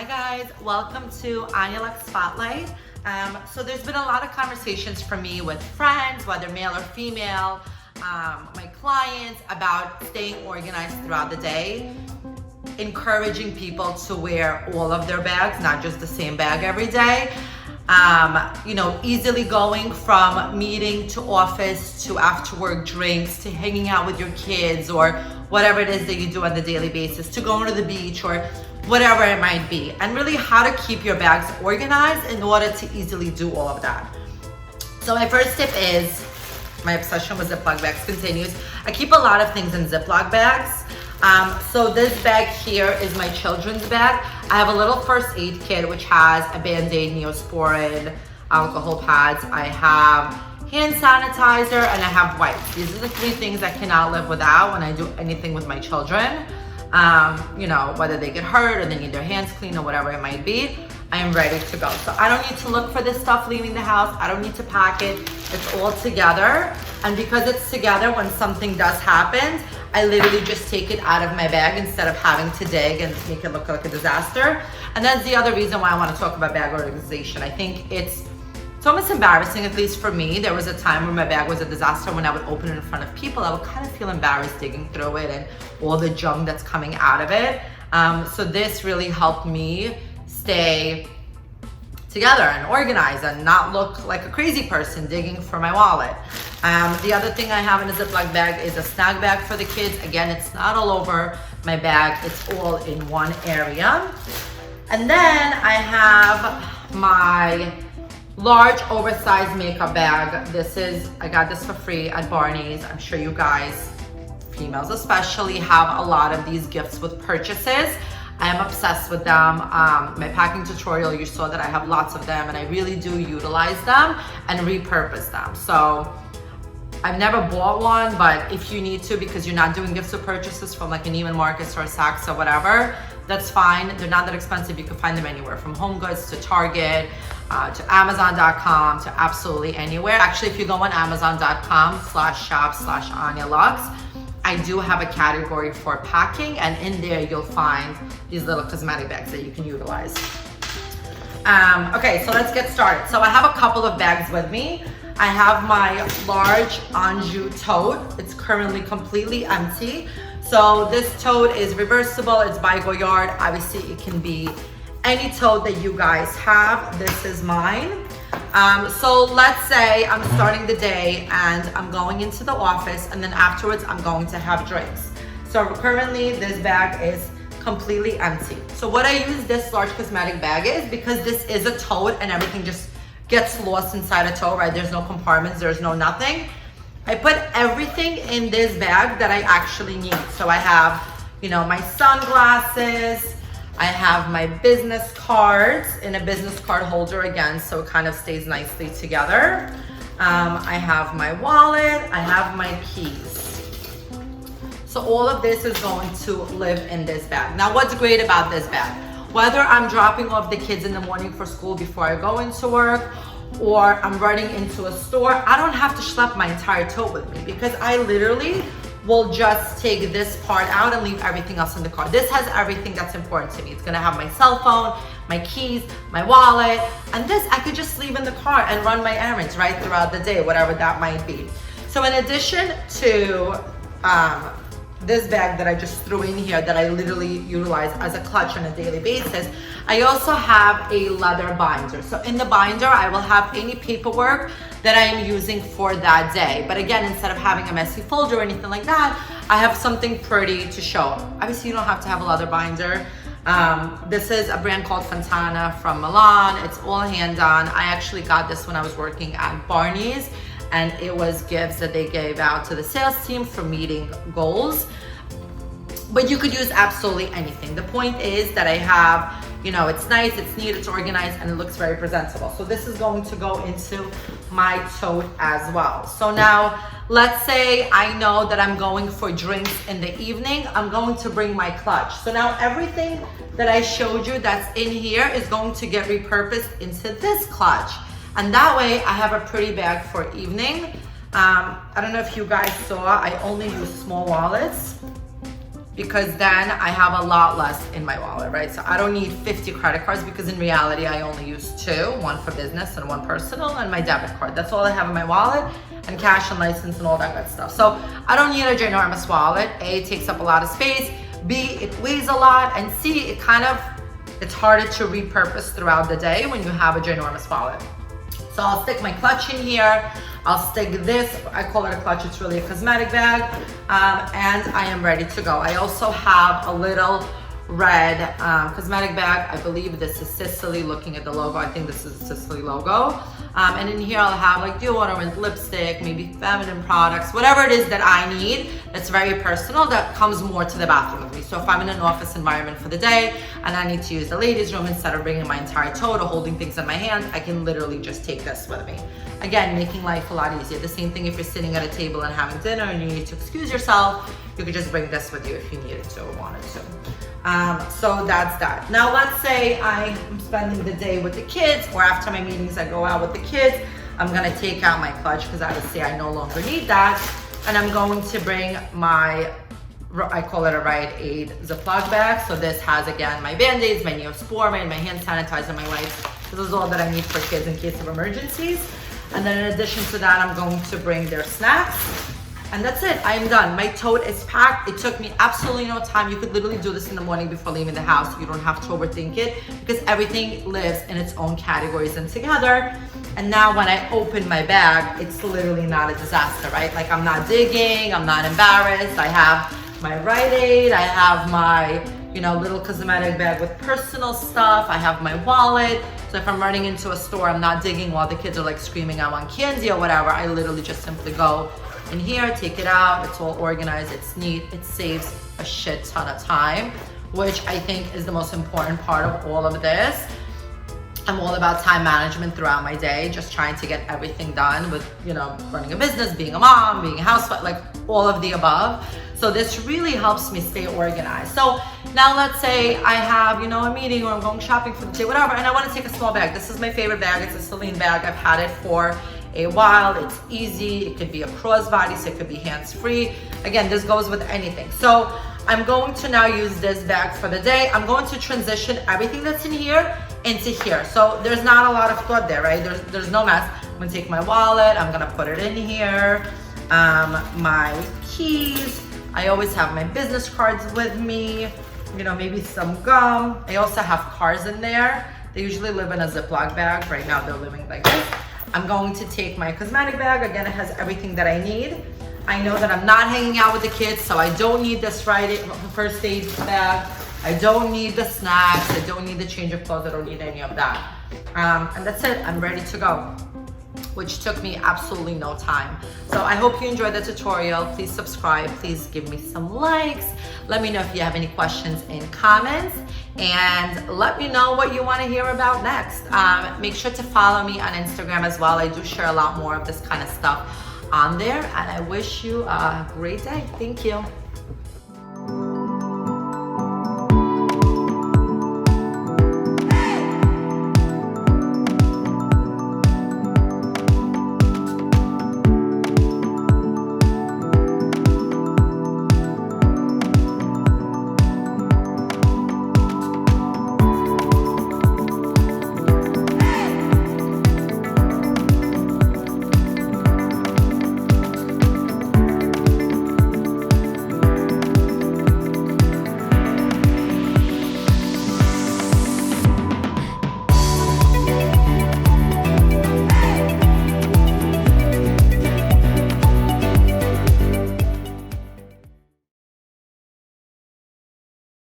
Hi guys, welcome to Anyalux Spotlight. So there's been a lot of conversations for me with friends, whether male or female, my clients, about staying organized throughout the day, encouraging people to wear all of their bags, not just the same bag every day. Easily going from meeting to office to after work drinks to hanging out with your kids or whatever it is that you do on the daily basis, to going to the beach or whatever it might be, and really how to keep your bags organized in order to easily do all of that. So my first tip is, my obsession with Ziploc bags continues. I keep a lot of things in Ziploc bags. So this bag here is my children's bag. I have a little first aid kit which has a Band-Aid, Neosporin, alcohol pads. I have hand sanitizer and I have wipes. These are the three things I cannot live without when I do anything with my children. Whether they get hurt or they need their hands clean or whatever it might be, I am ready to go. So I don't need to look for this stuff leaving the house. I don't need to pack it. It's all together. And because it's together, when something does happen, I literally just take it out of my bag instead of having to dig and make it look like a disaster. And that's the other reason why I want to talk about bag organization. I think it's almost embarrassing, at least for me. There was a time where my bag was a disaster. When I would open it in front of people, I would kind of feel embarrassed digging through it and all the junk that's coming out of it. So this really helped me stay together and organized and not look like a crazy person digging for my wallet. The other thing I have in a Ziploc bag is a snack bag for the kids. Again, it's not all over my bag. It's all in one area. And then I have my large oversized makeup bag. I got this for free at Barney's. I'm sure you guys, females especially, have a lot of these gifts with purchases. I am obsessed with them. My packing tutorial, you saw that I have lots of them and I really do utilize them and repurpose them. So I've never bought one, but if you need to, because you're not doing gifts with purchases from like an Neiman Marcus or a Saks or whatever, that's fine. They're not that expensive. You can find them anywhere, from Home Goods to Target, to Amazon.com, to absolutely anywhere. Actually, if you go on Amazon.com/shop/Anyalux, I do have a category for packing, and in there you'll find these little cosmetic bags that you can utilize. Okay, so let's get started. So I have a couple of bags with me. I have my large Anjou tote. It's currently completely empty. So this tote is reversible. It's by Goyard. Obviously, it can be any tote that you guys have. This is mine. So let's say I'm starting the day and I'm going into the office, and then afterwards I'm going to have drinks. So currently this bag is completely empty. So what I use this large cosmetic bag is, because this is a tote and everything just gets lost inside a tote, right? There's no compartments, there's no nothing. I put everything in this bag that I actually need. So I have, my sunglasses, I have my business cards in a business card holder again, so it kind of stays nicely together. I have my wallet, I have my keys. So all of this is going to live in this bag. Now, what's great about this bag? Whether I'm dropping off the kids in the morning for school before I go into work, or I'm running into a store, I don't have to schlep my entire tote with me, because I literally will just take this part out and leave everything else in the car. This has everything that's important to me. It's gonna have my cell phone, my keys, my wallet, and this I could just leave in the car and run my errands right throughout the day, whatever that might be. So in addition to this bag that I just threw in here that I literally utilize as a clutch on a daily basis, I also have a leather binder. So in the binder, I will have any paperwork that I am using for that day. But again, instead of having a messy folder or anything like that, I have something pretty to show. Obviously, you don't have to have a leather binder. This is a brand called Fontana from Milan. It's all hand-done. I actually got this when I was working at Barney's, and it was gifts that they gave out to the sales team for meeting goals. But you could use absolutely anything. The point is that I have, it's nice, it's neat, it's organized, and it looks very presentable. So this is going to go into my tote as well. So now, let's say I know that I'm going for drinks in the evening. I'm going to bring my clutch. So now everything that I showed you that's in here is going to get repurposed into this clutch. And that way I have a pretty bag for evening. I don't know if you guys saw, I only use small wallets. because then I have a lot less in my wallet, right? So I don't need 50 credit cards because in reality, I only use 2, one for business and one personal, and my debit card. That's all I have in my wallet, and cash and license and all that good stuff. So I don't need a ginormous wallet. A, it takes up a lot of space. B, it weighs a lot. And C, it's harder to repurpose throughout the day when you have a ginormous wallet. So I'll stick my clutch in here. I'll stick this, I call it a clutch, it's really a cosmetic bag, and I am ready to go. I also have a little red cosmetic bag. I believe this is Sicily, looking at the logo. I think this is the Sicily logo. And in here I'll have like deodorant, lipstick, maybe feminine products, whatever it is that I need that's very personal, that comes more to the bathroom with me. So if I'm in an office environment for the day and I need to use the ladies' room, instead of bringing my entire tote or holding things in my hand, I can literally just take this with me. Again, making life a lot easier. The same thing if you're sitting at a table and having dinner and you need to excuse yourself, you could just bring this with you if you needed to or wanted to. So that's that. Now let's say I'm spending the day with the kids, or after my meetings I go out with the kids. I'm gonna take out my clutch because obviously I no longer need that, and I'm going to bring my, I call it a Rite Aid Ziploc bag. So this has, again, my Band-Aids, my Neosporin, my hand sanitizer, my wipes. This is all that I need for kids in case of emergencies. And then in addition to that, I'm going to bring their snacks. And that's it, I am done. My tote is packed. It took me absolutely no time. You could literally do this in the morning before leaving the house. You don't have to overthink it because everything lives in its own categories and together. And now when I open my bag, it's literally not a disaster, right? Like, I'm not digging, I'm not embarrassed. I have my Rite Aid, I have my, little cosmetic bag with personal stuff. I have my wallet. So if I'm running into a store, I'm not digging while the kids are like screaming, I want candy or whatever. I literally just simply go in here, take it out. It's all organized, it's neat. It saves a shit ton of time, which I think is the most important part of all of this. I'm all about time management throughout my day, just trying to get everything done with, running a business, being a mom, being a housewife, like all of the above. So this really helps me stay organized. So now let's say I have, a meeting or I'm going shopping for the day, whatever, and I want to take a small bag. This is my favorite bag. It's a Celine bag. I've had it for a while. It's easy. It could be a crossbody, so it could be hands-free. Again, this goes with anything. So I'm going to now use this bag for the day. I'm going to transition everything that's in here into here. So there's not a lot of thought there, right? There's no mess. I'm gonna take my wallet. I'm gonna put it in here. My keys. I always have my business cards with me. Maybe some gum. I also have cars in there. They usually live in a Ziploc bag. Right now they're living like this. I'm going to take my cosmetic bag. Again, it has everything that I need. I know that I'm not hanging out with the kids, so I don't need this first aid bag. I don't need the snacks. I don't need the change of clothes. I don't need any of that. And that's it. I'm ready to go, which took me absolutely no time. So I hope you enjoyed the tutorial. Please subscribe. Please give me some likes. Let me know if you have any questions in comments, and let me know what you want to hear about next. Make sure to follow me on Instagram as well. I do share a lot more of this kind of stuff on there, and I wish you a great day. Thank you.